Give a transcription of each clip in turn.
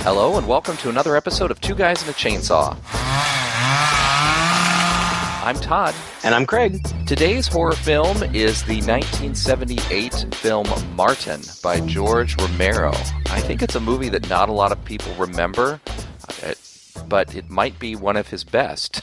Hello and welcome to another episode of Two Guys and a Chainsaw. I'm Todd. And I'm Craig. Today's horror film is the 1978 film Martin by George Romero. I think it's a movie that not a lot of people remember, but it might be one of his best.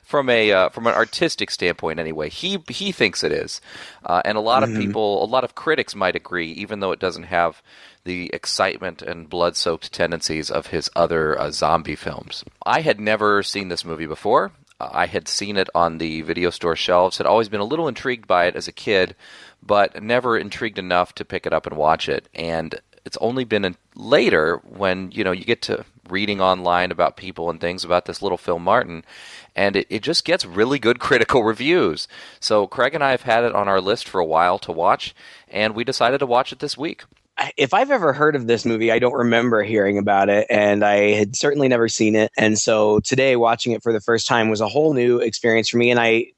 From an artistic standpoint anyway. He thinks it is. And a lot of people, a lot of critics might agree, even though it doesn't have the excitement and blood-soaked tendencies of his other zombie films. I had never seen this movie before. I had seen it on the video store shelves, had always been a little intrigued by it as a kid, but never intrigued enough to pick it up and watch it. And it's only been later when, you get to reading online about people and things about this little film Martin, and it just gets really good critical reviews. So Craig and I have had it on our list for a while to watch, and we decided to watch it this week. If I've ever heard of this movie, I don't remember hearing about it, and I had certainly never seen it. And so today, watching it for the first time was a whole new experience for me. And I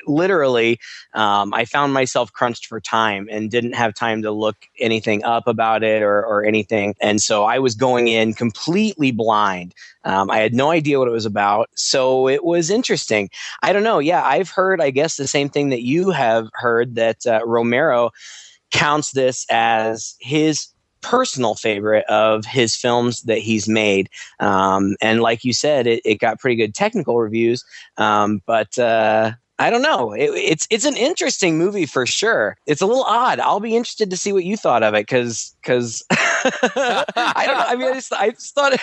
literally, I found myself crunched for time and didn't have time to look anything up about it or anything. And so I was going in completely blind. I had no idea what it was about. So it was interesting. I don't know. Yeah, I've heard, I guess, the same thing that you have heard, that Romero counts this as his personal favorite of his films that he's made. And like you said, it got pretty good technical reviews. But I don't know. It's an interesting movie for sure. It's a little odd. I'll be interested to see what you thought of it because I don't know. I mean, I just thought.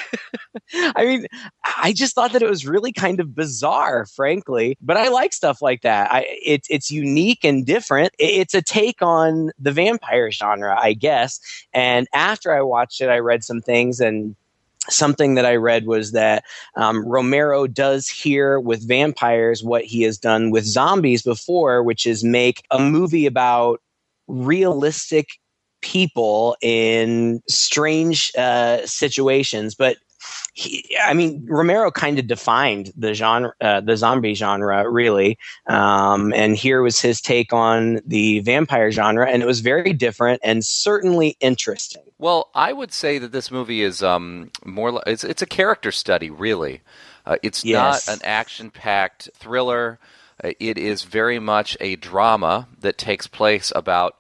I just thought that it was really kind of bizarre, frankly. But I like stuff like that. It's unique and different. It's a take on the vampire genre, I guess. And after I watched it, I read some things, and something that I read was that Romero does here with vampires what he has done with zombies before, which is make a movie about realistic people in strange situations. But Romero kind of defined the genre, the zombie genre, really. And here was his take on the vampire genre, and it was very different and certainly interesting. Well, I would say that this movie is it's a character study, really. It's not an action-packed thriller. It is very much a drama that takes place about,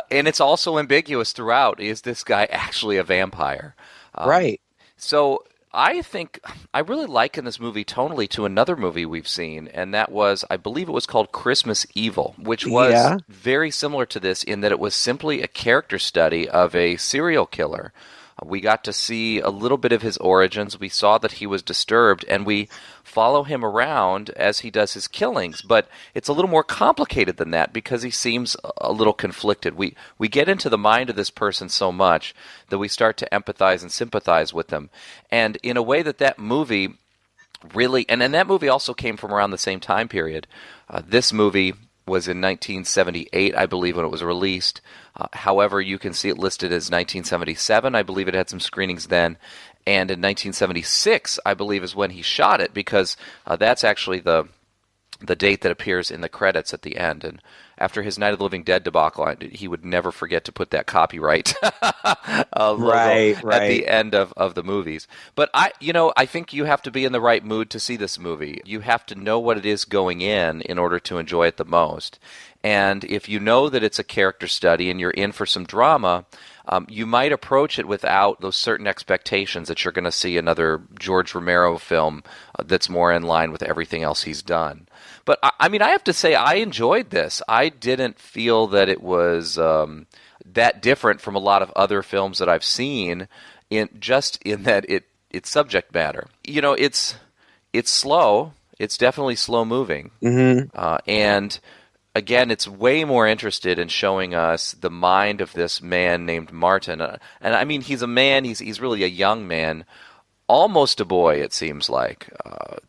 and it's also ambiguous throughout. Is this guy actually a vampire? Right. So I think I really liken this movie tonally to another movie we've seen, and that was, I believe it was called Christmas Evil, which was very similar to this in that it was simply a character study of a serial killer. We got to see a little bit of his origins. We saw that he was disturbed, and we follow him around as he does his killings. But it's a little more complicated than that because he seems a little conflicted. We get into the mind of this person so much that we start to empathize and sympathize with them. And in a way that movie really, and that movie also came from around the same time period. This movie was in 1978, I believe, when it was released. However, you can see it listed as 1977. I believe it had some screenings then. And in 1976, I believe, is when he shot it, because that's actually the date that appears in the credits at the end. And after his Night of the Living Dead debacle, he would never forget to put that copyright logo at the end of the movies. But I think you have to be in the right mood to see this movie. You have to know what it is going in order to enjoy it the most. And if you know that it's a character study and you're in for some drama, you might approach it without those certain expectations that you're going to see another George Romero film that's more in line with everything else he's done. But I have to say I enjoyed this. I didn't feel that it was that different from a lot of other films that I've seen, in that its subject matter. It's slow. It's definitely slow moving, and again, it's way more interested in showing us the mind of this man named Martin. And he's a man, he's really a young man, almost a boy, it seems like.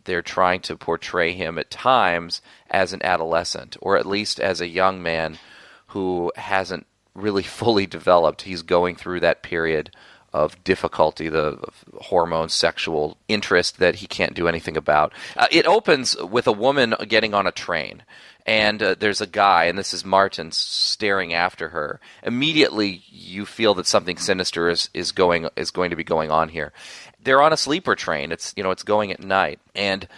They're trying to portray him at times as an adolescent, or at least as a young man who hasn't really fully developed. He's going through that period of difficulty, the hormone sexual interest that he can't do anything about. It opens with a woman getting on a train. And there's a guy, and this is Martin, staring after her. Immediately, you feel that something sinister is going to be going on here. They're on a sleeper train. It's going at night, and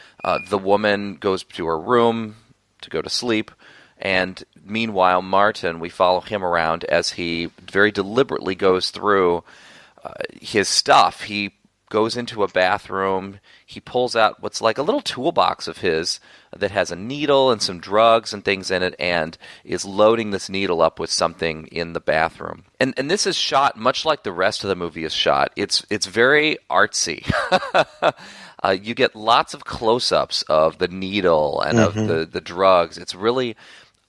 the woman goes to her room to go to sleep. And meanwhile, Martin, we follow him around as he very deliberately goes through his stuff. He goes into a bathroom. He pulls out what's like a little toolbox of his that has a needle and some drugs and things in it, and is loading this needle up with something in the bathroom. And this is shot much like the rest of the movie is shot. It's very artsy. You get lots of close-ups of the needle and of the drugs. It's really...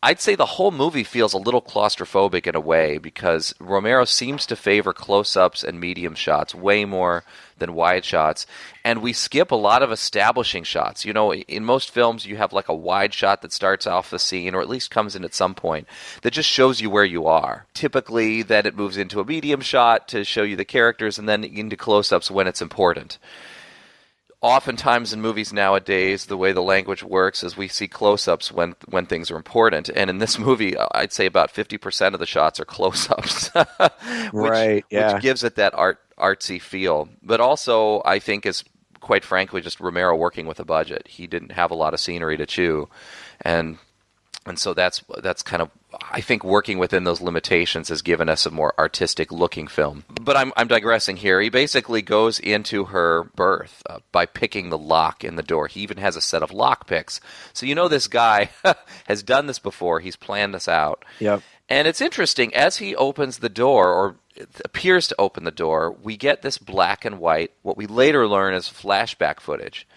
I'd say the whole movie feels a little claustrophobic in a way because Romero seems to favor close-ups and medium shots way more than wide shots. And we skip a lot of establishing shots. In most films, you have like a wide shot that starts off the scene, or at least comes in at some point, that just shows you where you are. Typically, then it moves into a medium shot to show you the characters, and then into close-ups when it's important. Oftentimes in movies nowadays, the way the language works is we see close-ups when things are important. And in this movie, I'd say about 50% of the shots are close-ups. Which gives it that artsy feel. But also, I think, is quite frankly just Romero working with a budget. He didn't have a lot of scenery to chew. And so that's kind of, I think, working within those limitations has given us a more artistic-looking film. But I'm digressing here. He basically goes into her berth by picking the lock in the door. He even has a set of lock picks. So this guy has done this before. He's planned this out. Yep. And it's interesting, as he opens the door, or appears to open the door, we get this black and white, what we later learn is flashback footage.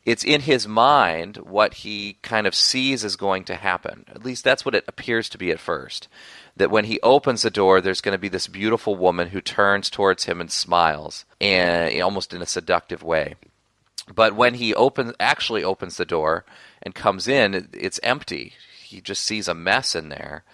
It's in his mind what he kind of sees is going to happen. At least that's what it appears to be at first. That when he opens the door, there's going to be this beautiful woman who turns towards him and smiles, and almost in a seductive way. But when he actually opens the door and comes in, it's empty. He just sees a mess in there.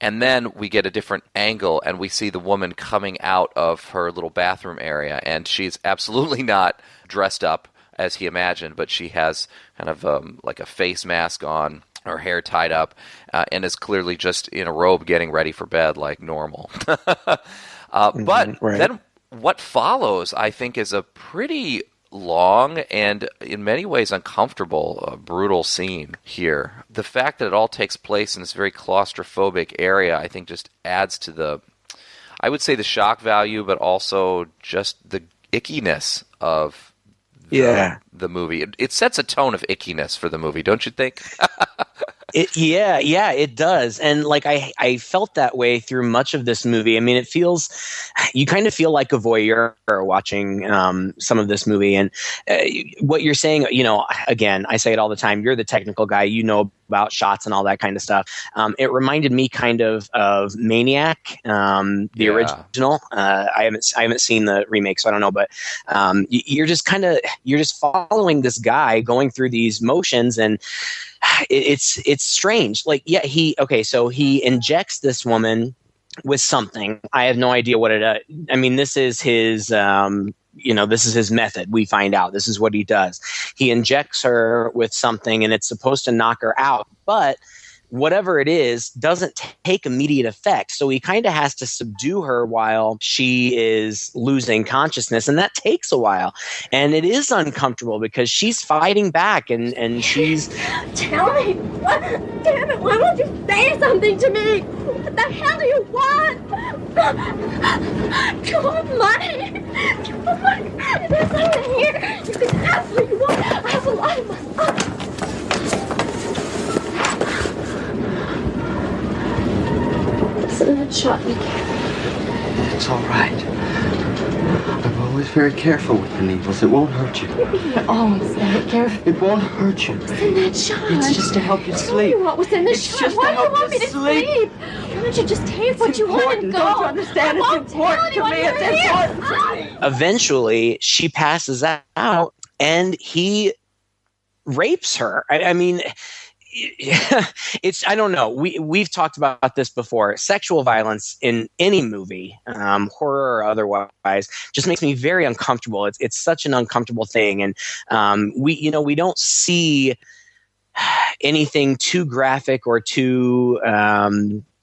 And then we get a different angle, and we see the woman coming out of her little bathroom area, and she's absolutely not dressed up as he imagined, but she has kind of like a face mask on, her hair tied up, and is clearly just in a robe getting ready for bed like normal. Then what follows, I think, is a pretty long and in many ways uncomfortable, brutal scene here. The fact that it all takes place in this very claustrophobic area, I think, just adds to the shock value, but also just the ickiness of the movie. It sets a tone of ickiness for the movie, don't you think? It does. And like I felt that way through much of this movie. I mean, you kind of feel like a voyeur watching some of this movie. And what you're saying, again, I say it all the time, you're the technical guy, about shots and all that kind of stuff. It reminded me kind of Maniac, the original. I haven't seen the remake, so I don't know, but you're just following this guy going through these motions, and it's strange. Like, so he injects this woman with something. I have no idea what it is. I mean, this is his this is his method. We find out this is what he does. He injects her with something, and it's supposed to knock her out, but whatever it is doesn't take immediate effect. So he kind of has to subdue her while she is losing consciousness. And that takes a while. And it is uncomfortable because she's fighting back and she's... Tell me! What? Damn it, why won't you say something to me? What the hell do you want? You want money? You want money? There's something here. You can ask what you want. I have a lot of money. That shot me. It's all right. I'm always very careful with the needles. It won't hurt you. You're always very careful. It won't hurt you. What's in that shot? It's just to help you sleep. Tell me what was in this shot. Why do you want me to sleep? Why don't you just take what you want and go? Don't you understand? It's important to me. It's important to me. Eventually, she passes out, and he rapes her. I mean... Yeah, I don't know. We've talked about this before. Sexual violence in any movie, horror or otherwise, just makes me very uncomfortable. It's such an uncomfortable thing, and we don't see anything too graphic or too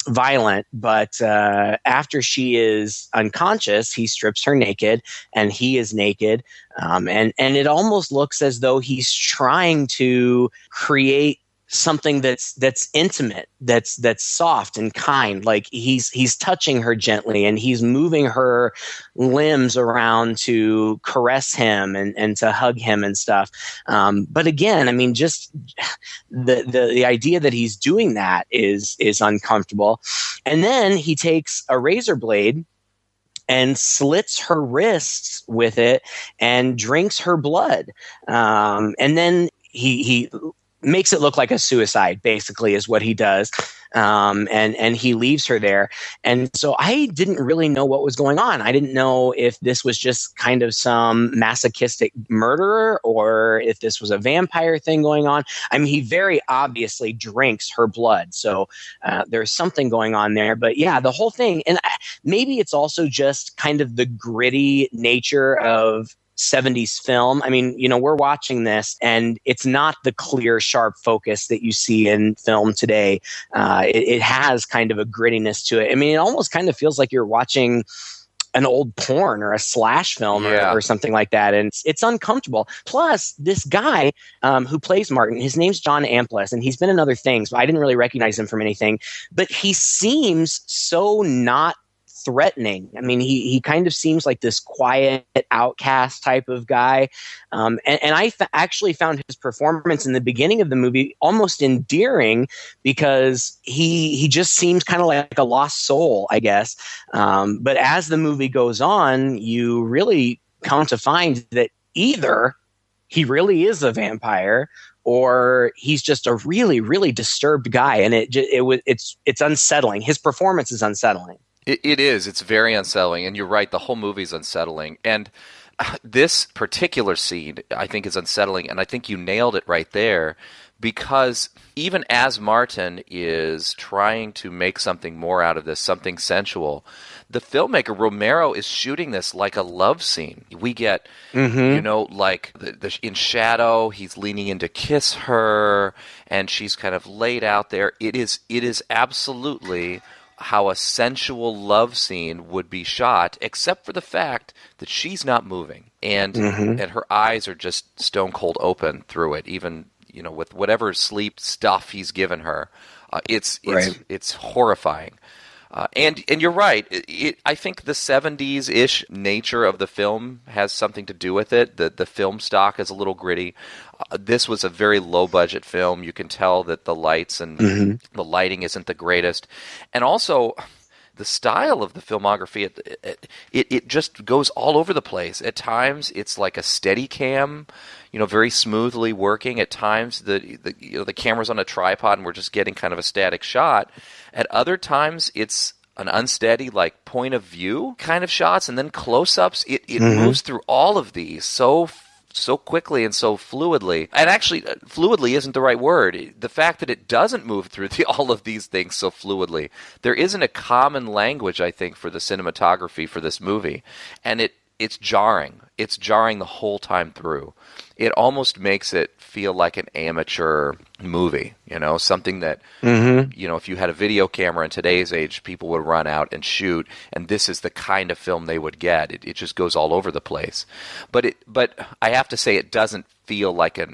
violent, but after she is unconscious, he strips her naked, and he is naked, and it almost looks as though he's trying to create something that's intimate, that's soft and kind. Like he's touching her gently, and he's moving her limbs around to caress him and to hug him and stuff. But again, I mean, just the idea that he's doing that is uncomfortable. And then he takes a razor blade and slits her wrists with it and drinks her blood. And then he makes it look like a suicide, basically, is what he does. And he leaves her there. And so I didn't really know what was going on. I didn't know if this was just kind of some masochistic murderer or if this was a vampire thing going on. I mean, he very obviously drinks her blood. So there's something going on there. But yeah, the whole thing, and maybe it's also just kind of the gritty nature of 70s film. I mean, we're watching this and it's not the clear, sharp focus that you see in film today. It has kind of a grittiness to it. I mean, it almost kind of feels like you're watching an old porn or a slash film or something like that. And it's uncomfortable. Plus, this guy who plays Martin, his name's John Amplas, and he's been in other things, but I didn't really recognize him from anything. But he seems so not threatening. I mean, he kind of seems like this quiet outcast type of guy. And I actually found his performance in the beginning of the movie almost endearing because he just seems kind of like a lost soul, I guess. But as the movie goes on, you really come to find that either he really is a vampire or he's just a really, really disturbed guy. And it's unsettling. His performance is unsettling. It is. It's very unsettling. And you're right, the whole movie's unsettling. And this particular scene, I think, is unsettling. And I think you nailed it right there. Because even as Martin is trying to make something more out of this, something sensual, the filmmaker Romero is shooting this like a love scene. We get, like in shadow, he's leaning in to kiss her, and she's kind of laid out there. It is absolutely how a sensual love scene would be shot, except for the fact that she's not moving, and her eyes are just stone cold open through it, even with whatever sleep stuff he's given her. It's horrifying. And you're right. I think the 70s-ish nature of the film has something to do with it. The film stock is a little gritty. This was a very low-budget film. You can tell that the lights and the lighting isn't the greatest. And also, the style of the filmography, it just goes all over the place. At times, it's like a steady cam, very smoothly working. At times, the camera's on a tripod and we're just getting kind of a static shot. At other times, it's an unsteady, like, point of view kind of shots, and then close-ups. It moves through all of these so quickly and so fluidly. And actually, fluidly isn't the right word. The fact that it doesn't move through all of these things so fluidly. There isn't a common language, I think, for the cinematography for this movie. And it's jarring. It's jarring the whole time through. It almost makes it feel like an amateur movie, something that, if you had a video camera in today's age, people would run out and shoot, and this is the kind of film they would get. It just goes all over the place. But I have to say, it doesn't feel like a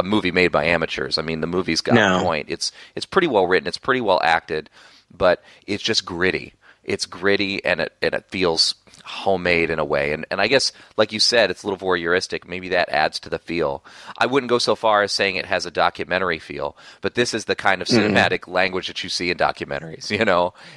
movie made by amateurs. I mean, the movie's got a point. It's pretty well written. It's pretty well acted, but it's just gritty. It's gritty, and it feels homemade in a way. And I guess, like you said, it's a little voyeuristic. Maybe that adds to the feel. I wouldn't go so far as saying it has a documentary feel, but this is the kind of cinematic language that you see in documentaries.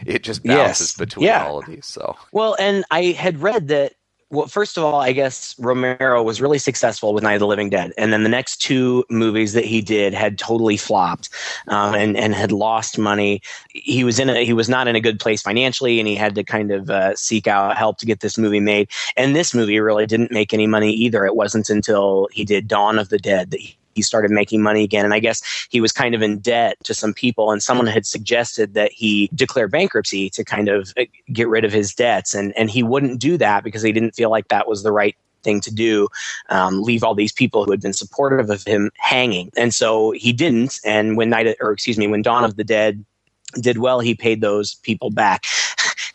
It just bounces between all of these. So well, and I had read that. Well, first of all, I guess Romero was really successful with Night of the Living Dead. And then the next two movies that he did had totally flopped and had lost money. He was not in a good place financially, and he had to kind of seek out help to get this movie made. And this movie really didn't make any money either. It wasn't until he did Dawn of the Dead that he started making money again. And I guess he was kind of in debt to some people, and someone had suggested that he declare bankruptcy to kind of get rid of his debts. And he wouldn't do that because he didn't feel like that was the right thing to do, leave all these people who had been supportive of him hanging. And so he didn't. And when Dawn of the Dead did well, he paid those people back.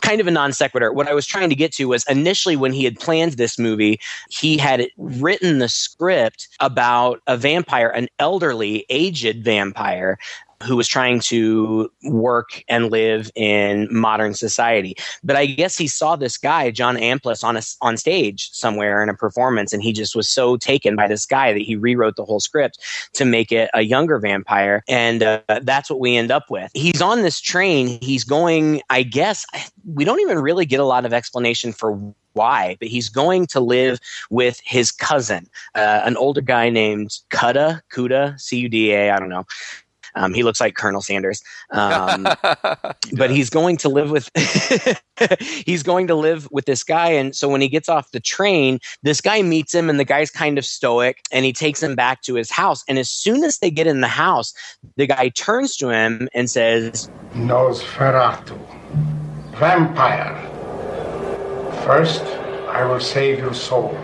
Kind of a non sequitur. What I was trying to get to was initially when he had planned this movie, he had written the script about a vampire, an elderly, aged vampire who was trying to work and live in modern society. But I guess he saw this guy, John Amplas, on stage somewhere in a performance, and he just was so taken by this guy that he rewrote the whole script to make it a younger vampire. And that's what we end up with. He's on this train. He's going, I guess, we don't even really get a lot of explanation for why, but he's going to live with his cousin, an older guy named Cuda, Cuda, I don't know. He looks like Colonel Sanders, but he's going to live with this guy. And so when he gets off the train, this guy meets him, and the guy's kind of stoic, and he takes him back to his house. And as soon as they get in the house, the guy turns to him and says, Nosferatu, vampire. First, I will save your soul.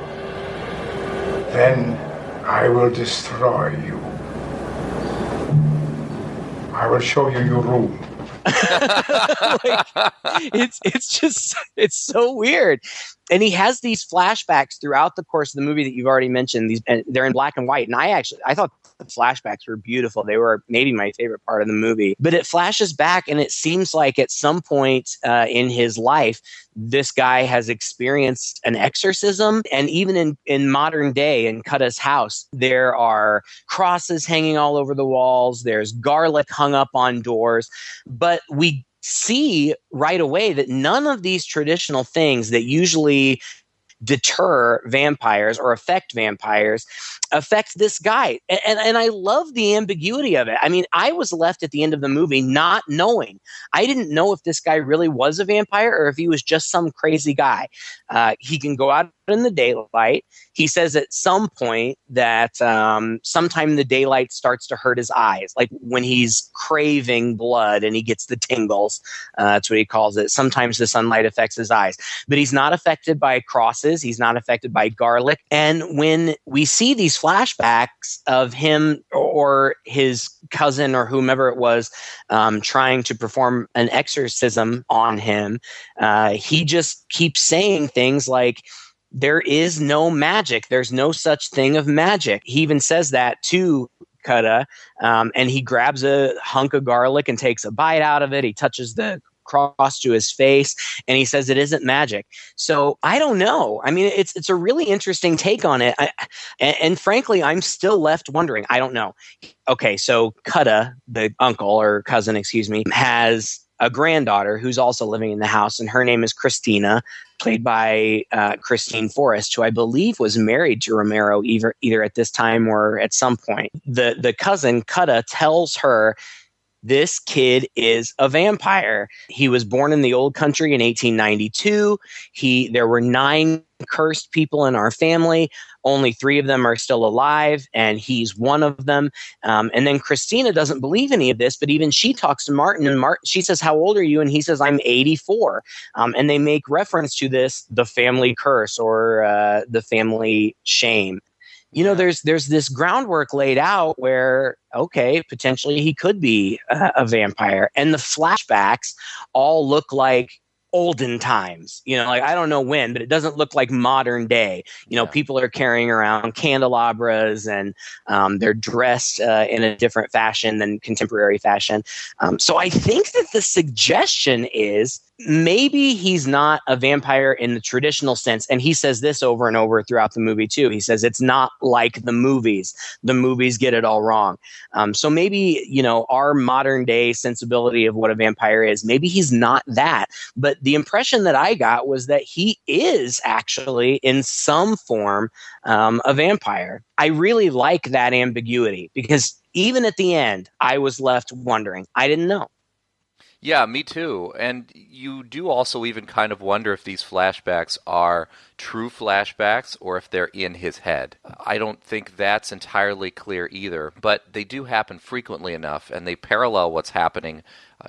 Then I will destroy you. I will show you your room. It's so weird. And he has these flashbacks throughout the course of the movie that you've already mentioned. And they're in black and white. And I thought the flashbacks were beautiful. They were maybe my favorite part of the movie. But it flashes back, and it seems like at some point in his life, this guy has experienced an exorcism. And even in modern day, in Cuda's house, there are crosses hanging all over the walls. There's garlic hung up on doors. But we see right away that none of these traditional things that usually deter vampires or affect vampires affect this guy. And I love the ambiguity of it. I mean, I was left at the end of the movie not knowing. I didn't know if this guy really was a vampire or if he was just some crazy guy. He can go out in the daylight. He says at some point that sometime the daylight starts to hurt his eyes, like when he's craving blood and he gets the tingles. That's what he calls it. Sometimes the sunlight affects his eyes. But he's not affected by crosses. He's not affected by garlic. And when we see these flashbacks of him or his cousin or whomever it was trying to perform an exorcism on him, he just keeps saying things like, there is no magic. There's no such thing of magic. He even says that to Cuda, and he grabs a hunk of garlic and takes a bite out of it. He touches the cross to his face, and he says it isn't magic. So I don't know. I mean, it's a really interesting take on it. And frankly, I'm still left wondering. I don't know. Okay, so Cuda, the uncle or cousin, has a granddaughter who's also living in the house, and her name is Christina, played by Christine Forrest, who I believe was married to Romero either at this time or at some point. The cousin, Cuda, tells her, this kid is a vampire. He was born in the old country in 1892. There were 9 cursed people in our family. Only 3 of them are still alive, and he's one of them. And then Christina doesn't believe any of this, but even she talks to Martin, and she says, how old are you? And he says, I'm 84. And they make reference to this, the family curse or the family shame. You know, there's this groundwork laid out where, okay, potentially he could be a vampire. And the flashbacks all look like olden times, like I don't know when, but it doesn't look like modern day. People are carrying around candelabras, and they're dressed in a different fashion than contemporary fashion. So I think that the suggestion is maybe he's not a vampire in the traditional sense. And he says this over and over throughout the movie too. He says it's not like the movies. The movies get it all wrong. So maybe, our modern day sensibility of what a vampire is, maybe he's not that. But the impression that I got was that he is actually in some form a vampire. I really like that ambiguity because even at the end, I was left wondering. I didn't know. Yeah, me too. And you do also even kind of wonder if these flashbacks are true flashbacks or if they're in his head. I don't think that's entirely clear either, but they do happen frequently enough, and they parallel what's happening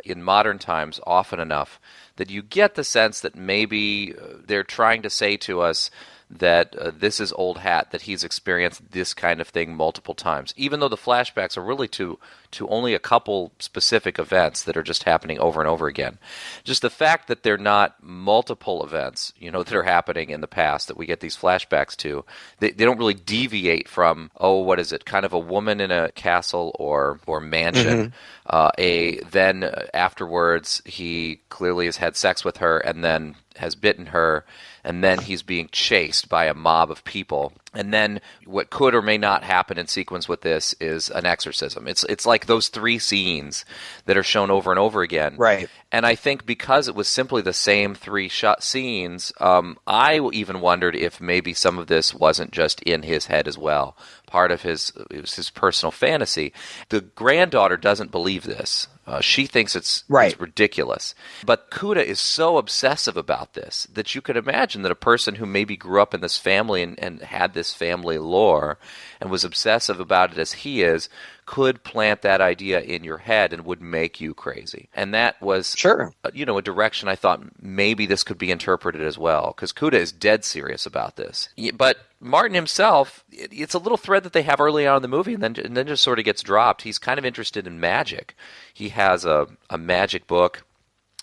in modern times often enough that you get the sense that maybe they're trying to say to us that this is old hat, that he's experienced this kind of thing multiple times, even though the flashbacks are really to only a couple specific events that are just happening over and over again. Just the fact that they're not multiple events, that are happening in the past that we get these flashbacks to, they don't really deviate from, what is it, kind of a woman in a castle or mansion. Then afterwards, he clearly has had sex with her and then has bitten her, and then he's being chased by a mob of people. And then what could or may not happen in sequence with this is an exorcism. It's like those three scenes that are shown over and over again. Right. And I think because it was simply the same three scenes, I even wondered if maybe some of this wasn't just in his head as well. Part of it was his personal fantasy. The granddaughter doesn't believe this. She thinks it's ridiculous. But Kuda is so obsessive about this that you could imagine that a person who maybe grew up in this family and had this family lore and was obsessive about it as he is could plant that idea in your head and would make you crazy. And that was, a direction I thought maybe this could be interpreted as well, because Kuda is dead serious about this. But Martin himself, it's a little thread that they have early on in the movie and then just sort of gets dropped. He's kind of interested in magic. He has a magic book,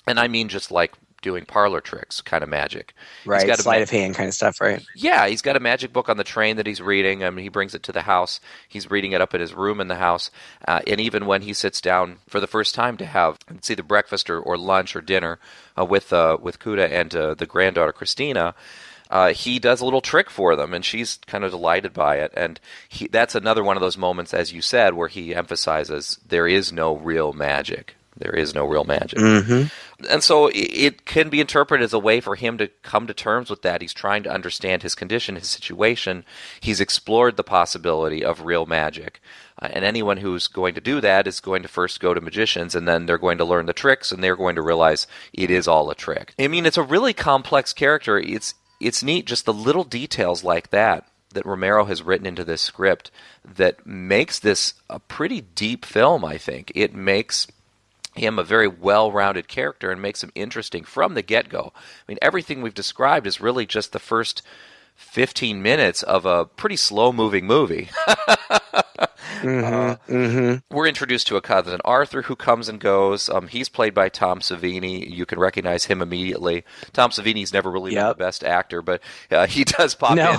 and I mean just like doing parlor tricks kind of magic. Right, he's got sleight of hand kind of stuff, right? Yeah, he's got a magic book on the train that he's reading. I mean, he brings it to the house. He's reading it up in his room in the house. And even when he sits down for the first time to have, it's either breakfast or lunch or dinner with Kuda and the granddaughter, Christina, he does a little trick for them, and she's kind of delighted by it. And that's another one of those moments, as you said, where he emphasizes there is no real magic. There is no real magic. Mm-hmm. And so it can be interpreted as a way for him to come to terms with that. He's trying to understand his condition, his situation. He's explored the possibility of real magic. And anyone who's going to do that is going to first go to magicians, and then they're going to learn the tricks, and they're going to realize it is all a trick. I mean, it's a really complex character. It's neat, just the little details like that Romero has written into this script that makes this a pretty deep film, I think. It makes him a very well-rounded character and makes him interesting from the get-go. I mean, everything we've described is really just the first 15 minutes of a pretty slow-moving movie. We're introduced to a cousin, Arthur, who comes and goes. He's played by Tom Savini. You can recognize him immediately. Tom Savini's never really been the best actor, but he does pop in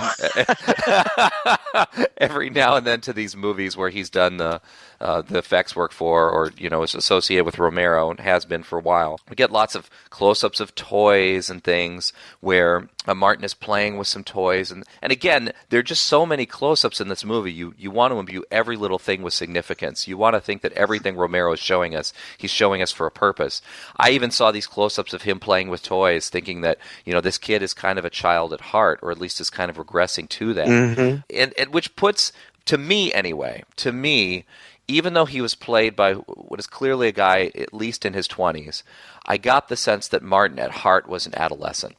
every now and then to these movies where he's done the effects work for, or is associated with Romero and has been for a while. We get lots of close-ups of toys and things where Martin is playing with some toys, and again, there are just so many close-ups in this movie. You want to imbue every little thing with significance. You want to think that everything Romero is showing us, he's showing us for a purpose. I even saw these close-ups of him playing with toys, thinking that this kid is kind of a child at heart, or at least is kind of regressing to that, and which puts, to me anyway, even though he was played by what is clearly a guy at least in his 20s, I got the sense that Martin at heart was an adolescent.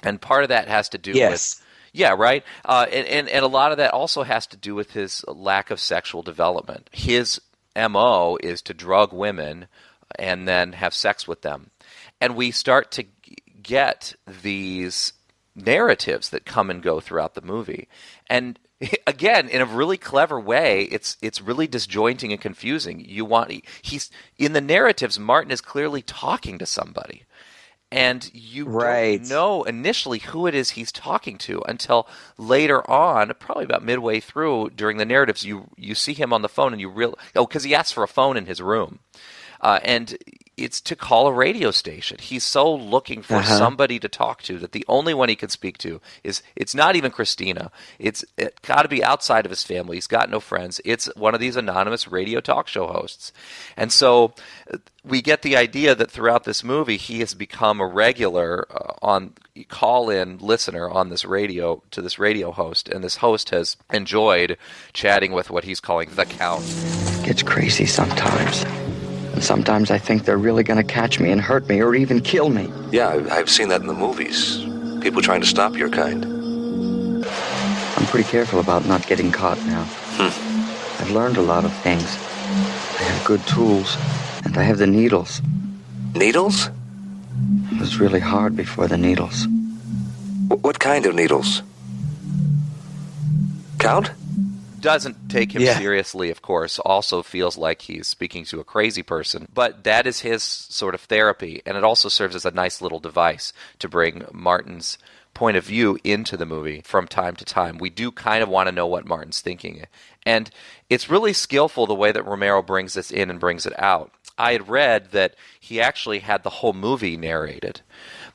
And part of that has to do with... Yeah, right? And a lot of that also has to do with his lack of sexual development. His MO is to drug women and then have sex with them. And we start to get these narratives that come and go throughout the movie. And again, in a really clever way, it's really disjointing and confusing. He's in the narratives, Martin is clearly talking to somebody. And you don't know initially who it is he's talking to until later on, probably about midway through during the narratives, you see him on the phone and you realize, because he asks for a phone in his room. And it's to call a radio station. He's so looking for somebody to talk to that the only one he can speak to it's not even Christina. It got to be outside of his family. He's got no friends. It's one of these anonymous radio talk show hosts. And so we get the idea that throughout this movie he has become a regular on call-in listener on this radio host, and this host has enjoyed chatting with what he's calling the Count. Gets crazy sometimes. And sometimes I think they're really going to catch me and hurt me or even kill me. Yeah, I've seen that in the movies. People trying to stop your kind. I'm pretty careful about not getting caught now. I've learned a lot of things. I have good tools, and I have the needles. Needles? It was really hard before the needles. What kind of needles? Count? Doesn't take him seriously, of course, also feels like he's speaking to a crazy person, but that is his sort of therapy, and it also serves as a nice little device to bring Martin's point of view into the movie from time to time. We do kind of want to know what Martin's thinking, and it's really skillful the way that Romero brings this in and brings it out. I had read that he actually had the whole movie narrated,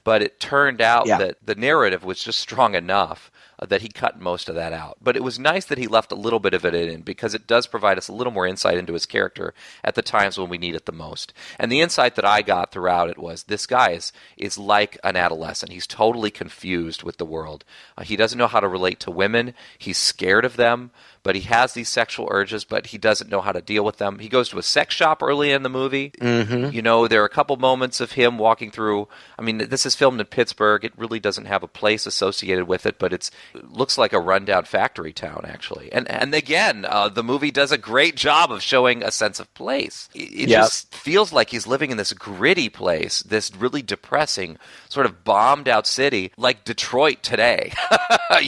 but it turned out that the narrative was just strong enough that he cut most of that out. But it was nice that he left a little bit of it in because it does provide us a little more insight into his character at the times when we need it the most. And the insight that I got throughout it was this guy is like an adolescent. He's totally confused with the world. He doesn't know how to relate to women. He's scared of them. But he has these sexual urges, but he doesn't know how to deal with them. He goes to a sex shop early in the movie. Mm-hmm. You know, there are a couple moments of him walking through. I mean, this is filmed in Pittsburgh. It really doesn't have a place associated with it, but it looks like a rundown factory town, actually. And again, the movie does a great job of showing a sense of place. It just feels like he's living in this gritty place, this really depressing, sort of bombed-out city, like Detroit today,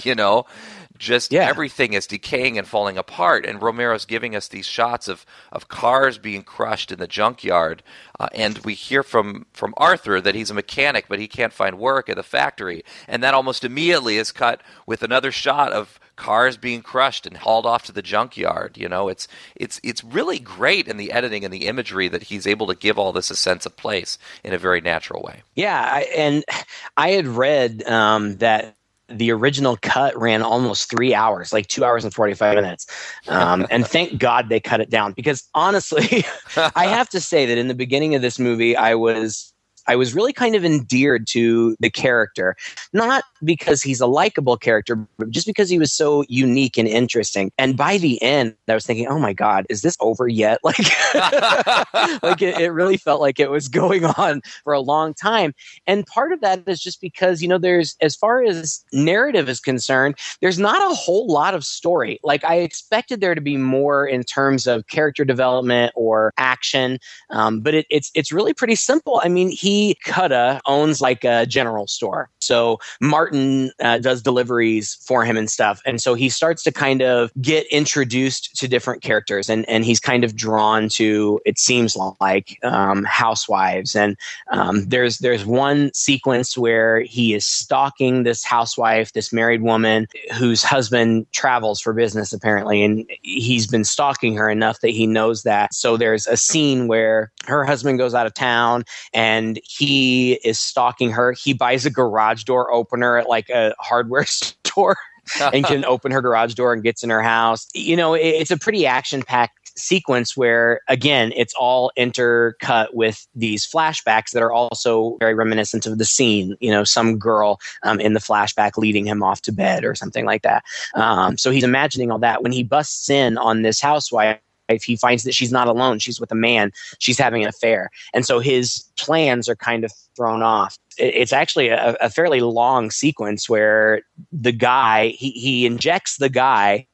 you know? Just everything is decaying and falling apart, and Romero's giving us these shots of cars being crushed in the junkyard, and we hear from Arthur that he's a mechanic, but he can't find work at the factory, and that almost immediately is cut with another shot of cars being crushed and hauled off to the junkyard. You know, it's really great in the editing and the imagery that he's able to give all this a sense of place in a very natural way. Yeah, and I had read that the original cut ran almost 3 hours, like 2 hours and 45 minutes. And thank God they cut it down, because honestly, I have to say that in the beginning of this movie, I was really kind of endeared to the character, not because he's a likable character, but just because he was so unique and interesting. And by the end, I was thinking, oh my God, is this over yet? Like, it really felt like it was going on for a long time. And part of that is just because, you know, there's, as far as narrative is concerned, there's not a whole lot of story. Like, I expected there to be more in terms of character development or action, but it's really pretty simple. I mean, Kutta owns like a general store. So Martin does deliveries for him and stuff. And so he starts to kind of get introduced to different characters, and he's kind of drawn to, it seems like, housewives. And there's one sequence where he is stalking this housewife, this married woman whose husband travels for business apparently. And he's been stalking her enough that he knows that. So there's a scene where her husband goes out of town and he is stalking her. He buys a garage door opener at like a hardware store and can open her garage door and gets in her house. You know, it's a pretty action-packed sequence where, again, it's all intercut with these flashbacks that are also very reminiscent of the scene. You know, some girl in the flashback leading him off to bed or something like that. So he's imagining all that. When he busts in on this housewife, he finds that she's not alone. She's with a man. She's having an affair. And so his plans are kind of thrown off. It's actually a fairly long sequence where the guy, he injects the guy,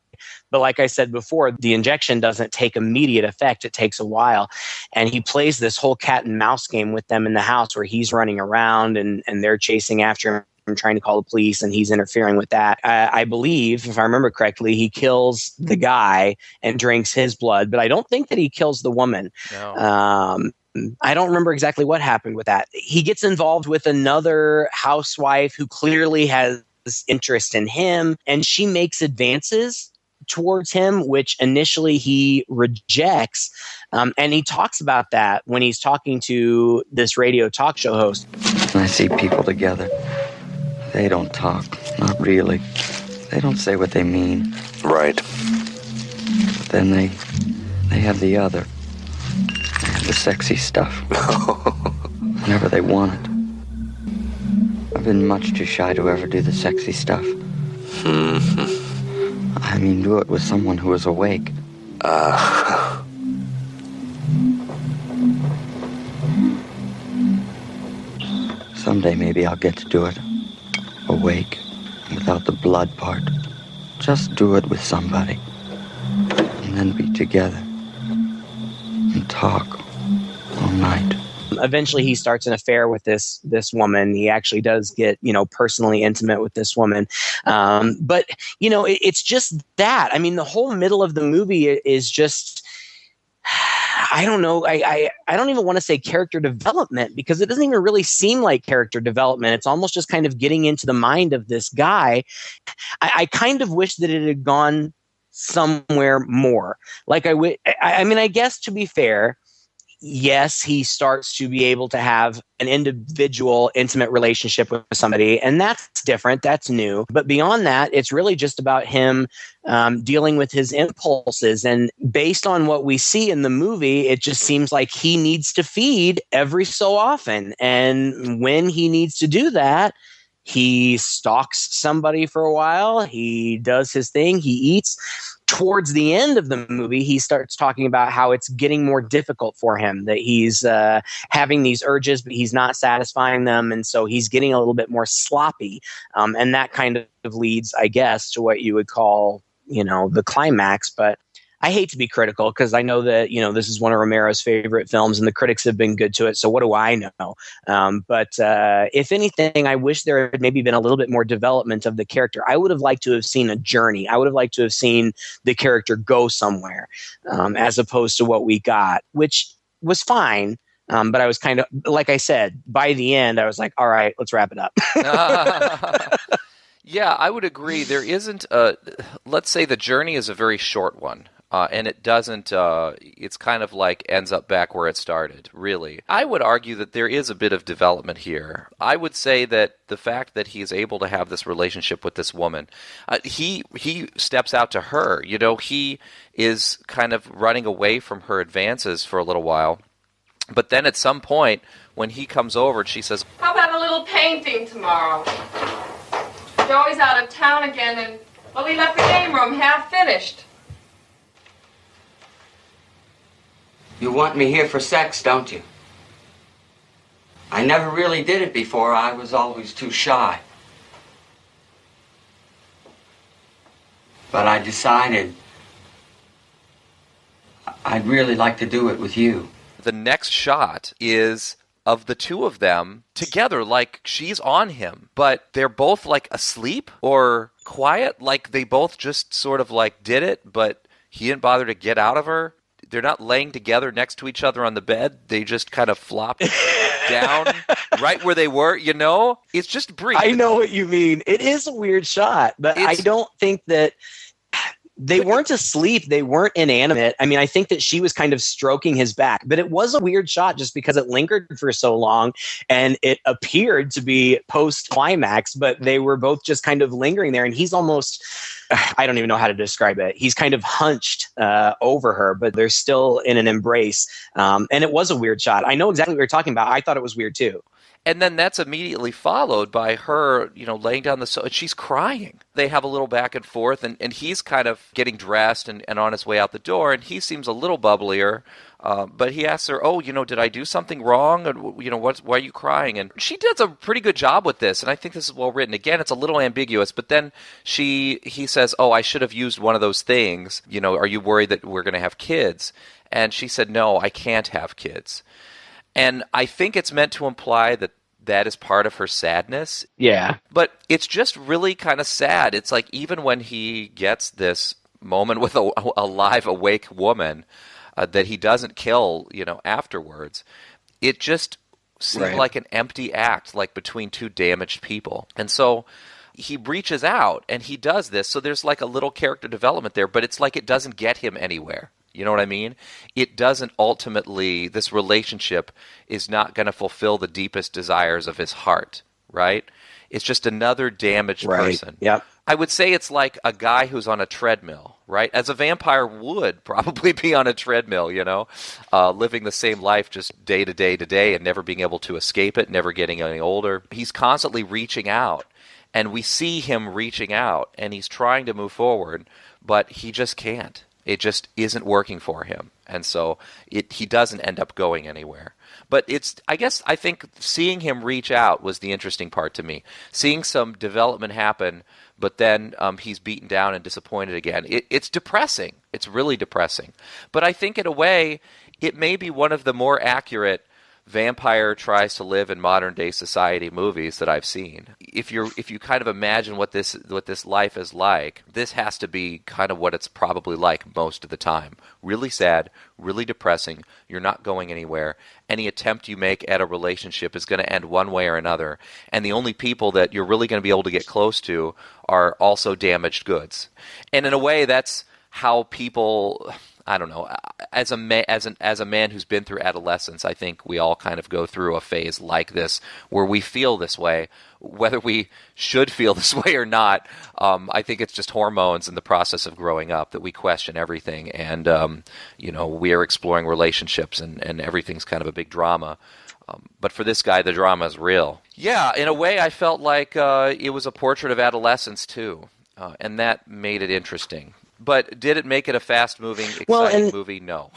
but like I said before, the injection doesn't take immediate effect. It takes a while. And he plays this whole cat and mouse game with them in the house where he's running around and they're chasing after him, trying to call the police, and he's interfering with that. I believe, if I remember correctly, he kills the guy and drinks his blood, but I don't think that he kills the woman. No. I don't remember exactly what happened with that. He gets involved with another housewife who clearly has interest in him, and she makes advances towards him, which initially he rejects. And he talks about that when he's talking to this radio talk show host. I see people together. They don't talk, not really. They don't say what they mean. Right. But then they have the other. They have the sexy stuff. Whenever they want it. I've been much too shy to ever do the sexy stuff. I mean, do it with someone who is awake. Someday maybe I'll get to do it. Awake, without the blood part. Just do it with somebody. And then be together. And talk all night. Eventually he starts an affair with this woman. He actually does get, personally intimate with this woman. But, it's just that. I mean, the whole middle of the movie is just, I don't know. I don't even want to say character development, because it doesn't even really seem like character development. It's almost just kind of getting into the mind of this guy. I kind of wish that it had gone somewhere more. Like I mean, I guess to be fair, yes, he starts to be able to have an individual, intimate relationship with somebody, and that's different. That's new. But beyond that, it's really just about him dealing with his impulses. And based on what we see in the movie, it just seems like he needs to feed every so often. And when he needs to do that, he stalks somebody for a while. He does his thing. He eats. Towards the end of the movie, he starts talking about how it's getting more difficult for him, that he's having these urges, but he's not satisfying them. And so he's getting a little bit more sloppy. And that kind of leads, I guess, to what you would call, the climax. But I hate to be critical, because I know that, this is one of Romero's favorite films and the critics have been good to it. So what do I know? But if anything, I wish there had maybe been a little bit more development of the character. I would have liked to have seen a journey. I would have liked to have seen the character go somewhere, as opposed to what we got, which was fine. But I was kind of, like I said, by the end, I was like, all right, let's wrap it up. Yeah, I would agree. There isn't let's say the journey is a very short one. And it doesn't, it's kind of like ends up back where it started, really. I would argue that there is a bit of development here. I would say that the fact that he's able to have this relationship with this woman, he steps out to her. He is kind of running away from her advances for a little while. But then at some point, when he comes over, she says, "How about a little painting tomorrow? Joey's out of town again, and, well, he left the game room half finished." You want me here for sex, don't you? I never really did it before. I was always too shy. But I decided I'd really like to do it with you. The next shot is of the two of them together, like she's on him, but they're both like asleep or quiet, like they both just sort of like did it, but he didn't bother to get out of her. They're not laying together next to each other on the bed. They just kind of flop down right where they were, It's just brief. I know what you mean. It is a weird shot, but I don't think that they weren't asleep. They weren't inanimate. I mean, I think that she was kind of stroking his back, but it was a weird shot just because it lingered for so long and it appeared to be post-climax, but they were both just kind of lingering there. And he's almost, I don't even know how to describe it. He's kind of hunched over her, but they're still in an embrace. And it was a weird shot. I know exactly what you're talking about. I thought it was weird too. And then that's immediately followed by her, laying down the sofa. She's crying. They have a little back and forth, and he's kind of getting dressed and on his way out the door, and he seems a little bubblier. But he asks her, did I do something wrong? And, why are you crying? And she does a pretty good job with this, and I think this is well written. Again, it's a little ambiguous, but then he says, I should have used one of those things. Are you worried that we're going to have kids? And she said, no, I can't have kids. And I think it's meant to imply that that is part of her sadness. Yeah. But it's just really kind of sad. It's like even when he gets this moment with a live, awake woman that he doesn't kill, afterwards, it just seemed like an empty act, like between two damaged people. And so he reaches out and he does this. So there's like a little character development there, but it's like it doesn't get him anywhere. You know what I mean? It doesn't ultimately, this relationship is not going to fulfill the deepest desires of his heart, right? It's just another damaged person. Yep. I would say it's like a guy who's on a treadmill, right? As a vampire would probably be on a treadmill, living the same life just day to day to day and never being able to escape it, never getting any older. He's constantly reaching out, and we see him reaching out, and he's trying to move forward, but he just can't. It just isn't working for him. And so he doesn't end up going anywhere. But I think seeing him reach out was the interesting part to me. Seeing some development happen, but then he's beaten down and disappointed again. It's depressing. It's really depressing. But I think in a way, it may be one of the more accurate vampire tries to live in modern day society movies that I've seen. If you kind of imagine what this life is like, this has to be kind of what it's probably like most of the time. Really sad, really depressing. You're not going anywhere. Any attempt you make at a relationship is going to end one way or another. And the only people that you're really going to be able to get close to are also damaged goods. And in a way, that's how people, I don't know, as a man who's been through adolescence, I think we all kind of go through a phase like this where we feel this way. Whether we should feel this way or not, I think it's just hormones in the process of growing up that we question everything. And, we are exploring relationships and everything's kind of a big drama. But for this guy, the drama is real. Yeah, in a way, I felt like it was a portrait of adolescence, too. And that made it interesting. But did it make it a fast-moving, exciting movie? No.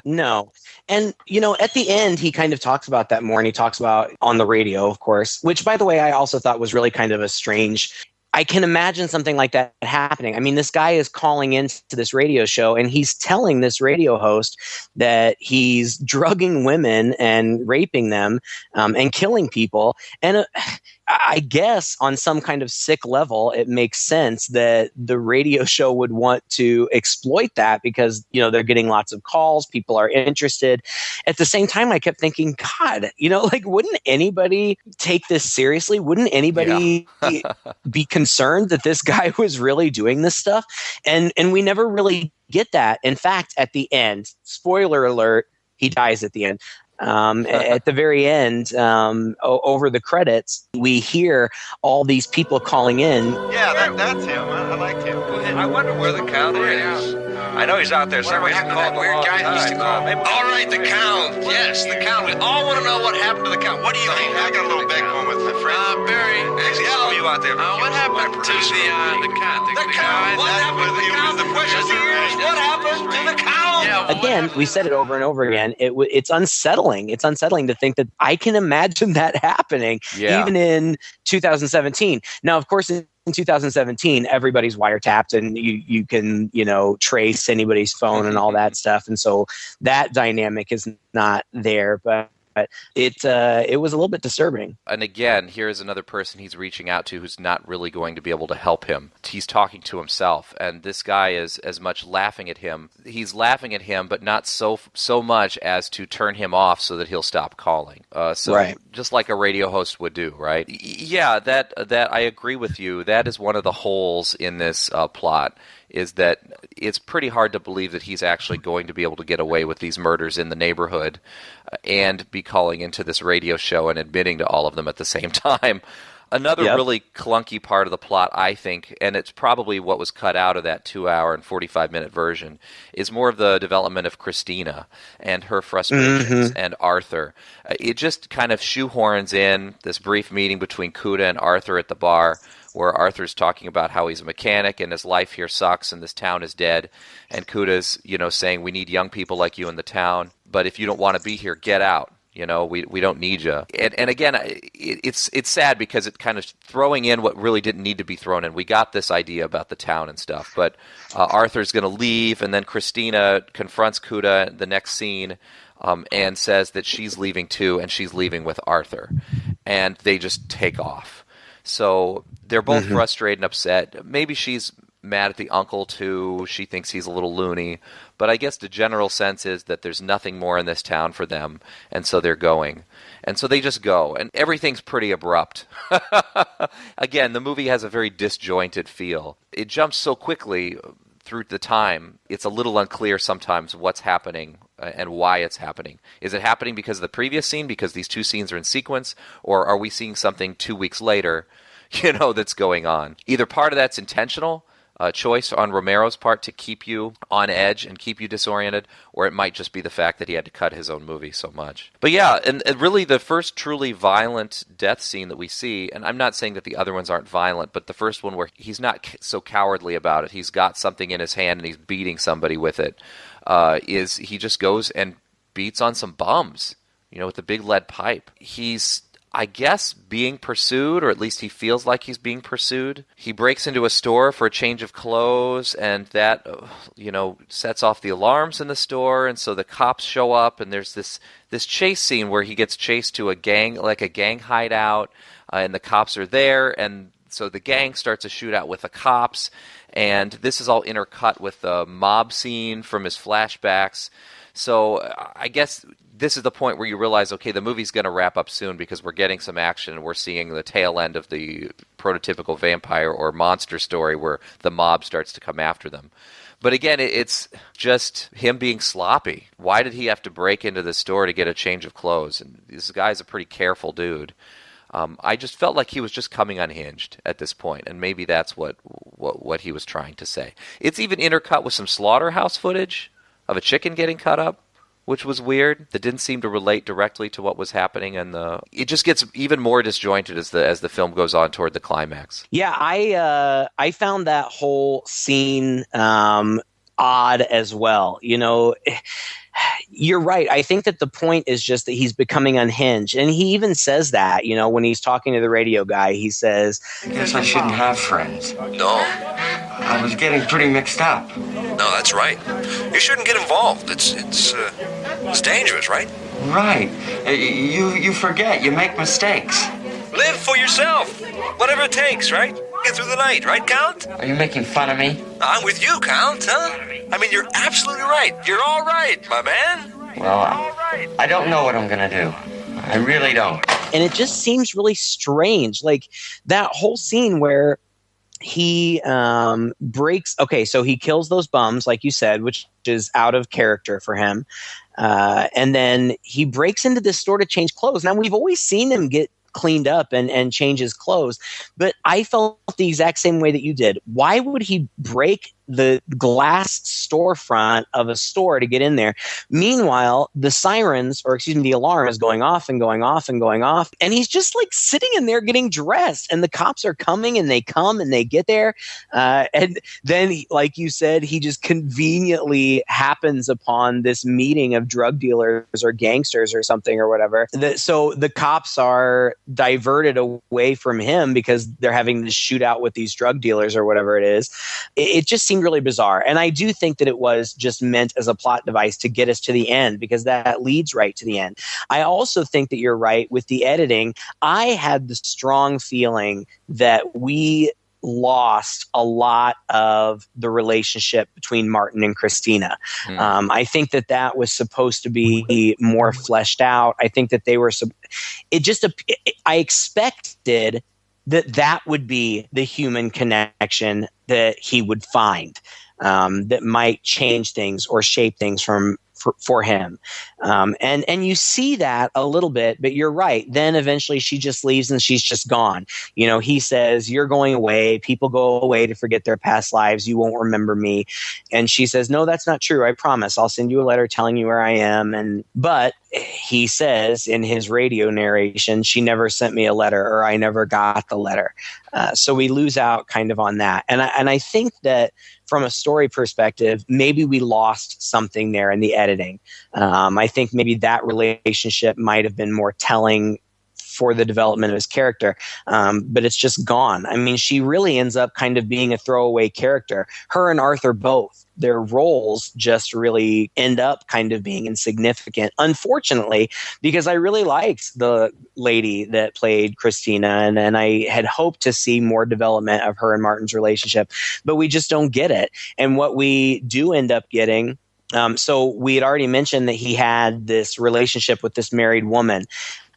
No. And, at the end, he kind of talks about that more, and he talks about on the radio, of course, which, by the way, I also thought was really kind of a strange... I can imagine something like that happening. I mean, this guy is calling into this radio show, and he's telling this radio host that he's drugging women and raping them and killing people. And I guess on some kind of sick level, it makes sense that the radio show would want to exploit that because, they're getting lots of calls. People are interested. At the same time, I kept thinking, God, wouldn't anybody take this seriously? Wouldn't anybody be concerned that this guy was really doing this stuff? And we never really get that. In fact, at the end, spoiler alert, he dies at the end. At the very end, over the credits, we hear all these people calling in. Yeah, that's him. I like him. I wonder where the count is. I know he's out there somewhere. He's called weird guy that used to call. All right, the count. Yes, the count. We all want to know what happened to the count. What do you think? I got a little back home with my friend. Barry. Yeah, you out there? What happened to the count? The count. What happened to the count? The question is, what happened to the count? Again, we said it over and over again. It's unsettling. It's unsettling to think that I can imagine that happening even in 2017. Now, of course, in 2017, everybody's wiretapped and you can, trace anybody's phone and all that stuff. And so that dynamic is not there. But it was a little bit disturbing. And again, here's another person he's reaching out to who's not really going to be able to help him. He's talking to himself, and this guy is as much laughing at him. He's laughing at him, but not so much as to turn him off so that he'll stop calling. Just like a radio host would do, right? Yeah, that I agree with you. That is one of the holes in this plot. Is that it's pretty hard to believe that he's actually going to be able to get away with these murders in the neighborhood and be calling into this radio show and admitting to all of them at the same time. Another really clunky part of the plot, I think, and it's probably what was cut out of that 2-hour and 45-minute version, is more of the development of Christina and her frustrations and Arthur. It just kind of shoehorns in this brief meeting between Kuda and Arthur at the bar, where Arthur's talking about how he's a mechanic and his life here sucks and this town is dead. And Kuda's, saying we need young people like you in the town, but if you don't want to be here, get out. We don't need you. And again, it's sad because it kind of throwing in what really didn't need to be thrown in. We got this idea about the town and stuff, but Arthur's going to leave, and then Christina confronts Kuda in the next scene and says that she's leaving too, and she's leaving with Arthur. And they just take off. So they're both frustrated and upset. Maybe she's mad at the uncle too. She thinks he's a little loony. But I guess the general sense is that there's nothing more in this town for them. And so they're going. And so they just go. And everything's pretty abrupt. Again, the movie has a very disjointed feel. It jumps so quickly through the time. It's a little unclear sometimes what's happening and why it's happening. Is it happening because of the previous scene, because these two scenes are in sequence, or are we seeing something 2 weeks later, that's going on? Either part of that's intentional, choice on Romero's part to keep you on edge and keep you disoriented, or it might just be the fact that he had to cut his own movie so much. But yeah, and really the first truly violent death scene that we see, and I'm not saying that the other ones aren't violent, but the first one where he's not so cowardly about it, he's got something in his hand and he's beating somebody with it, is he just goes and beats on some bums. with the big lead pipe. He's, I guess, being pursued, or at least he feels like he's being pursued. He breaks into a store for a change of clothes, and that, sets off the alarms in the store, and so the cops show up, and there's this chase scene where he gets chased to a gang hideout, and the cops are there, and so the gang starts a shootout with the cops, and this is all intercut with the mob scene from his flashbacks. So I guess this is the point where you realize, okay, the movie's going to wrap up soon because we're getting some action and we're seeing the tail end of the prototypical vampire or monster story where the mob starts to come after them. But again, it's just him being sloppy. Why did he have to break into the store to get a change of clothes? And this guy's a pretty careful dude. I just felt like he was just coming unhinged at this point, and maybe that's what he was trying to say. It's even intercut with some slaughterhouse footage of a chicken getting cut up, which was weird. That didn't seem to relate directly to what was happening, and it just gets even more disjointed as the film goes on toward the climax. Yeah, I found that whole scene odd as well. You're right. I think that the point is just that he's becoming unhinged. And he even says that, when he's talking to the radio guy, he says, I guess I shouldn't have friends. No. I was getting pretty mixed up. No, that's right. You shouldn't get involved. It's dangerous, right? Right. You forget. You make mistakes. Live for yourself. Whatever it takes, right? Get through the night, right, Count? Are you making fun of me? I'm with you, Count, huh? I mean, you're absolutely right. You're all right, my man. Well, I don't know what I'm going to do. I really don't. And it just seems really strange. Like that whole scene where he breaks. Okay, so he kills those bums, like you said, which is out of character for him. And then he breaks into this store to change clothes. Now, we've always seen him get cleaned up and change his clothes, but I felt the exact same way that you did. Why would he break the glass storefront of a store to get in there? Meanwhile, the the alarm is going off and going off and going off, and he's just like sitting in there getting dressed, and the cops are coming, and they come and they get there, and then, like you said, he just conveniently happens upon this meeting of drug dealers or gangsters or something or whatever. So the cops are diverted away from him because they're having this shootout with these drug dealers or whatever it is. It just seemed really bizarre. And I do think that it was just meant as a plot device to get us to the end, because that leads right to the end. I also think that you're right with the editing. I had the strong feeling that we lost a lot of the relationship between Martin and Christina. I think that was supposed to be more fleshed out. I think that they were I expected that would be the human connection that he would find, that might change things or shape things for him. And you see that a little bit, but you're right. Then eventually she just leaves and she's just gone. He says, you're going away. People go away to forget their past lives. You won't remember me. And she says, no, that's not true. I promise. I'll send you a letter telling you where I am. But he says in his radio narration, she never sent me a letter, or I never got the letter. So we lose out kind of on that. And I think that from a story perspective, maybe we lost something there in the editing. I think maybe that relationship might have been more telling for the development of his character, but it's just gone. I mean, she really ends up kind of being a throwaway character. Her and Arthur both, their roles just really end up kind of being insignificant, unfortunately, because I really liked the lady that played Christina, and I had hoped to see more development of her and Martin's relationship, but we just don't get it. And what we do end up getting, so we had already mentioned that he had this relationship with this married woman.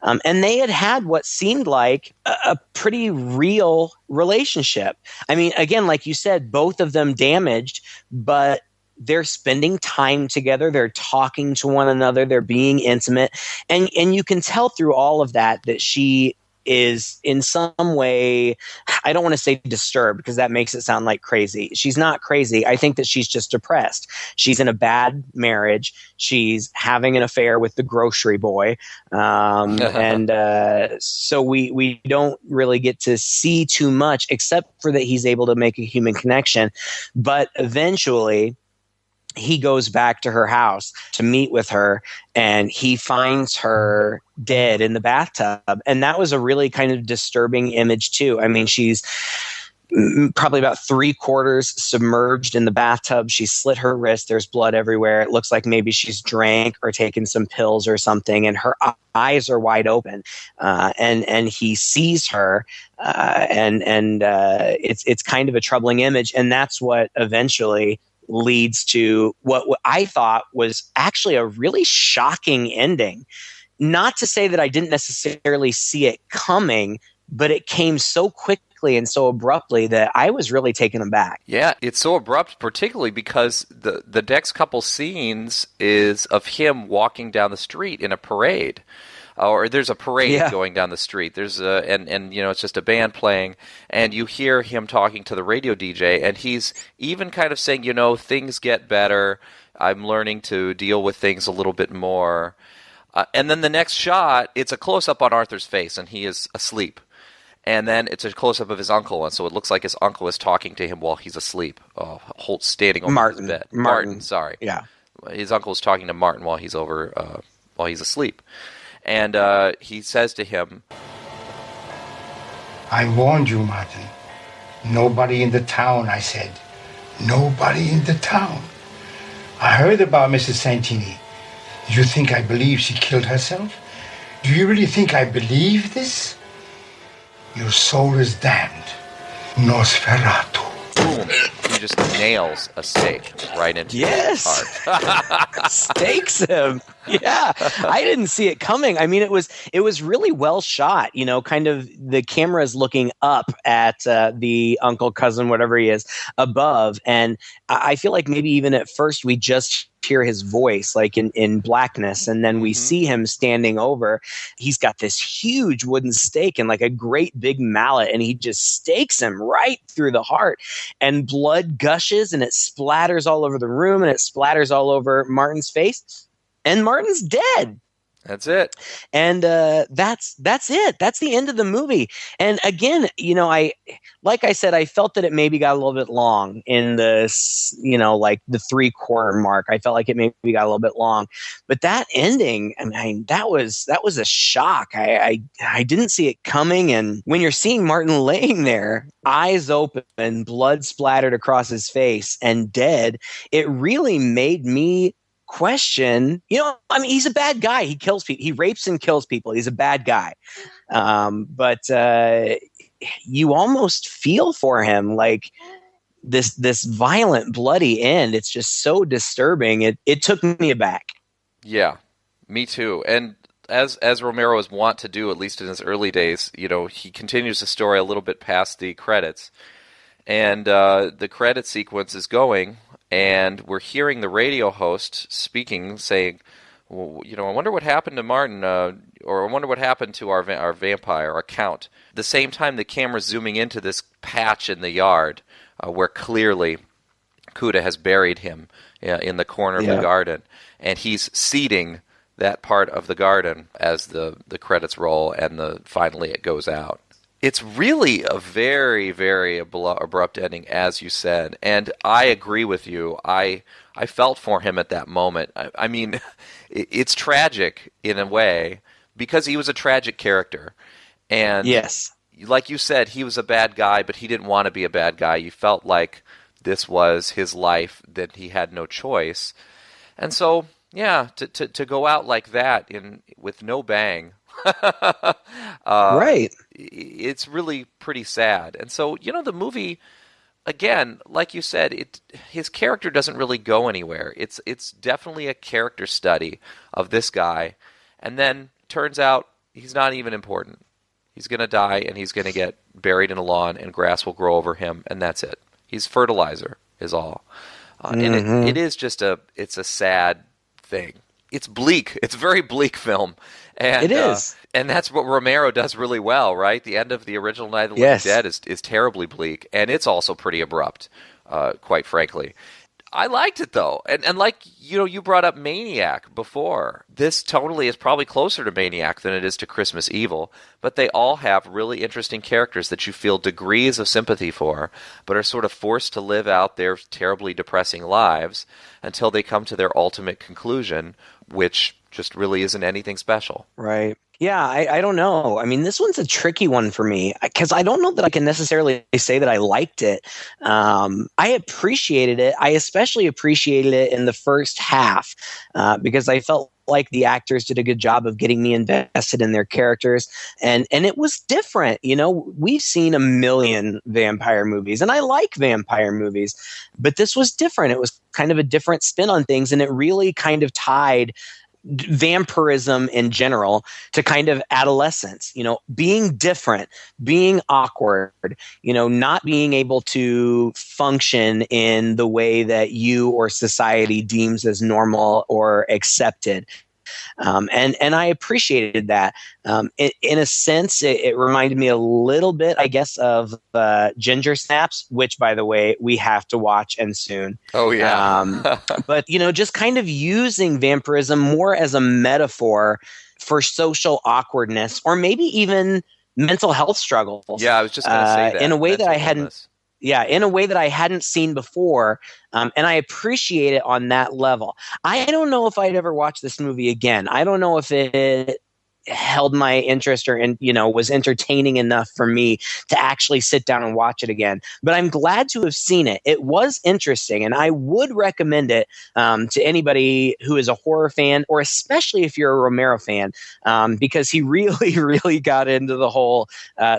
And they had what seemed like a pretty real relationship. I mean, again, like you said, both of them damaged, but they're spending time together. They're talking to one another. They're being intimate. And you can tell through all of that she is in some way, I don't want to say disturbed because that makes it sound like crazy. She's not crazy. I think that she's just depressed. She's in a bad marriage. She's having an affair with the grocery boy. And so we don't really get to see too much, except for that he's able to make a human connection. But eventually he goes back to her house to meet with her, and he finds her dead in the bathtub. And that was a really kind of disturbing image too. I mean, she's probably about 3/4 submerged in the bathtub. She slit her wrist. There's blood everywhere. It looks like maybe she's drank or taken some pills or something, and her eyes are wide open. And he sees her, and it's kind of a troubling image. And that's what eventually leads to what I thought was actually a really shocking ending. Not to say that I didn't necessarily see it coming, but it came so quickly and so abruptly that I was really taken aback. Yeah, it's so abrupt, particularly because the next couple scenes is of him walking down the street in a parade. Or there's a parade going down the street. There's and you know, it's just a band playing, and you hear him talking to the radio DJ, and he's even kind of saying, you know, things get better. I'm learning to deal with things a little bit more. And then the next shot, it's a close-up on Arthur's face, and he is asleep. And then it's a close-up of his uncle, and so it looks like his uncle is talking to him while he's asleep. Holt standing over his bed. Martin, sorry. Yeah. His uncle is talking to Martin while he's asleep. And he says to him, I warned you, Martin. Nobody in the town, I said. Nobody in the town. I heard about Mrs. Santini. You think I believe she killed herself? Do you really think I believe this? Your soul is damned. Nosferatu. Boom. He just nails a stake right into his heart. Stakes him. Yeah. I didn't see it coming. I mean, it was really well shot, you know, kind of the camera is looking up at the uncle, cousin, whatever he is, above. And I feel like maybe even at first we just hear his voice like in blackness, and then we see him standing over. He's got this huge wooden stake and like a great big mallet, and he just stakes him right through the heart, and blood gushes and it splatters all over the room, and it splatters all over Martin's face, and Martin's dead. That's it. And that's it. That's the end of the movie. And again, you know, like I said, I felt that it maybe got a little bit long in the, you know, like the 3/4 mark. I felt like it maybe got a little bit long. But that ending, I mean, that was a shock. I didn't see it coming. And when you're seeing Martin laying there, eyes open, blood splattered across his face and dead, it really made me question, you know, I mean, he's a bad guy. He kills people. He rapes and kills people. He's a bad guy. But you almost feel for him, like this violent, bloody end. It's just so disturbing. It took me aback. Yeah, me too. And as Romero is wont to do, at least in his early days, you know, he continues the story a little bit past the credits. And the credit sequence is going, and we're hearing the radio host speaking, saying, well, you know, I wonder what happened to Martin, or I wonder what happened to our vampire, our count. At the same time, the camera's zooming into this patch in the yard where clearly Cuda has buried him in the corner of the garden, and he's seeding that part of the garden as the credits roll, and finally it goes out. It's really a very, very abrupt ending, as you said, and I agree with you. I felt for him at that moment. I mean, it's tragic in a way because he was a tragic character, and yes, like you said, he was a bad guy, but he didn't want to be a bad guy. You felt like this was his life, that he had no choice, and so yeah, to go out like that with no bang. Right. It's really pretty sad. And so, you know, the movie, again, like you said, his character doesn't really go anywhere. It's definitely a character study of this guy. And then turns out he's not even important. He's going to die, and he's going to get buried in a lawn, and grass will grow over him, and that's it. He's fertilizer is all. And it is just it's a sad thing. It's bleak. It's a very bleak film. And, it is. And that's what Romero does really well, right? The end of the original Night of the Living Dead is terribly bleak, and it's also pretty abrupt, quite frankly. I liked it, though. And like, you brought up Maniac before. This tonally is probably closer to Maniac than it is to Christmas Evil, but they all have really interesting characters that you feel degrees of sympathy for, but are sort of forced to live out their terribly depressing lives until they come to their ultimate conclusion, which just really isn't anything special. Right. Yeah, I don't know. I mean, this one's a tricky one for me because I don't know that I can necessarily say that I liked it. I appreciated it. I especially appreciated it in the first half because I felt like the actors did a good job of getting me invested in their characters. And it was different. We've seen a million vampire movies, and I like vampire movies, but this was different. It was kind of a different spin on things, and it really kind of tied vampirism in general to kind of adolescence, being different, being awkward, not being able to function in the way that you or society deems as normal or accepted. And I appreciated that. In a sense, it reminded me a little bit, I guess, of Ginger Snaps, which, by the way, we have to watch and soon. Oh, yeah. But, just kind of using vampirism more as a metaphor for social awkwardness or maybe even mental health struggles. Yeah, I was just going to say that. In a way that I hadn't. Yeah, in a way that I hadn't seen before, and I appreciate it on that level. I don't know if I'd ever watch this movie again. I don't know if it held my interest or was entertaining enough for me to actually sit down and watch it again. But I'm glad to have seen it. It was interesting, and I would recommend it to anybody who is a horror fan, or especially if you're a Romero fan, because he really, really got into the whole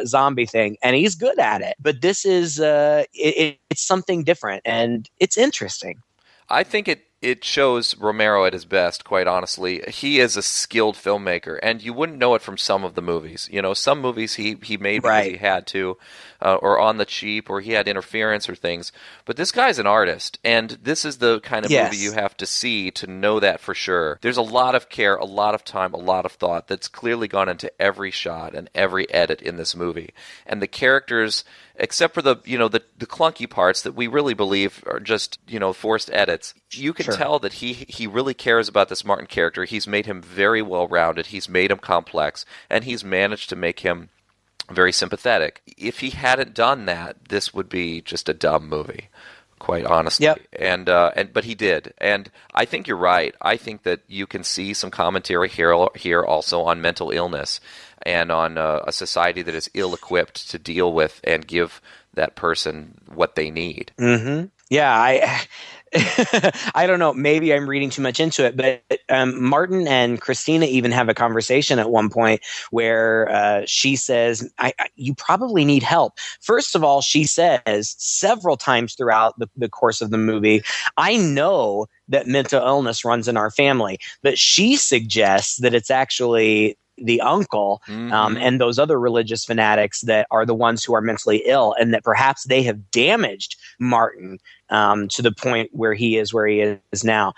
zombie thing, and he's good at it. But this is it's something different, and it's interesting. I think it shows Romero at his best, quite honestly. He is a skilled filmmaker, and you wouldn't know it from some of the movies. Some movies he made because he had to, or on the cheap, or he had interference or things. But this guy's an artist, and this is the kind of movie you have to see to know that for sure. There's a lot of care, a lot of time, a lot of thought that's clearly gone into every shot and every edit in this movie. And the characters, except for the clunky parts that we really believe are just, forced edits, you can tell that he really cares about this Martin character. He's made him very well-rounded. He's made him complex, and he's managed to make him very sympathetic. If he hadn't done that, this would be just a dumb movie, quite honestly. Yep. But he did. And I think you're right. I think that you can see some commentary here also on mental illness and on a society that is ill-equipped to deal with and give that person what they need. Mm-hmm. Yeah, I don't know. Maybe I'm reading too much into it, but Martin and Christina even have a conversation at one point where she says, you probably need help. First of all, she says several times throughout the course of the movie, I know that mental illness runs in our family, but she suggests that it's actually the uncle and those other religious fanatics that are the ones who are mentally ill, and that perhaps they have damaged Martin to the point where he is now.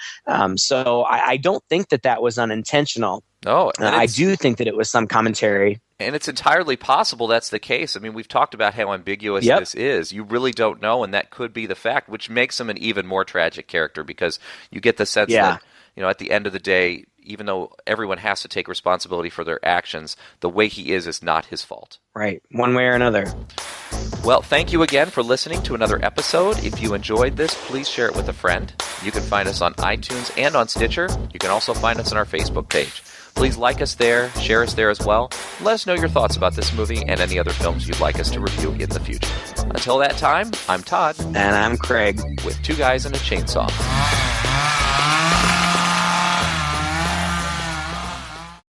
So I don't think that was unintentional. No, I do think that it was some commentary. And it's entirely possible that's the case. I mean, we've talked about how ambiguous this is. You really don't know, and that could be the fact, which makes him an even more tragic character, because you get the sense that, at the end of the day, even though everyone has to take responsibility for their actions, the way he is not his fault. Right, one way or another. Well, thank you again for listening to another episode. If you enjoyed this, please share it with a friend. You can find us on iTunes and on Stitcher. You can also find us on our Facebook page. Please like us there, share us there as well. Let us know your thoughts about this movie and any other films you'd like us to review in the future. Until that time, I'm Todd. And I'm Craig. With Two Guys and a Chainsaw.